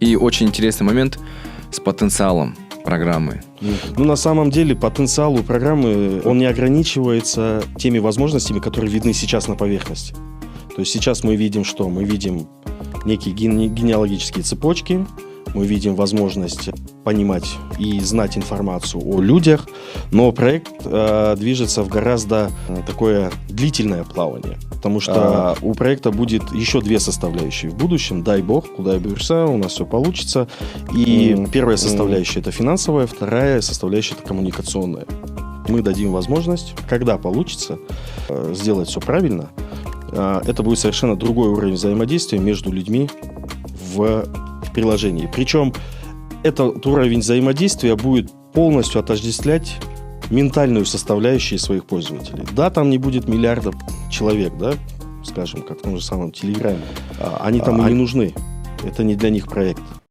И очень интересный момент с потенциалом программы. Ну, на самом деле, потенциал у программы, он не ограничивается теми возможностями, которые видны сейчас на поверхности. То есть сейчас мы видим что? Мы видим некие генеалогические цепочки, мы видим возможность понимать и знать информацию о людях, но проект движется в гораздо такое длительное плавание, потому что у проекта будет еще две составляющие в будущем. Дай бог, куда я бюрса, у нас все получится. И первая составляющая – это финансовая, вторая составляющая – это коммуникационная. Мы дадим возможность, когда получится, сделать все правильно. Это будет совершенно другой уровень взаимодействия между людьми в приложении. Причем этот уровень взаимодействия будет полностью отождествлять ментальную составляющую своих пользователей. Да, там не будет миллиардов человек, да, скажем, как в том же самом Телеграме. Они там и не нужны. Это не для них проект.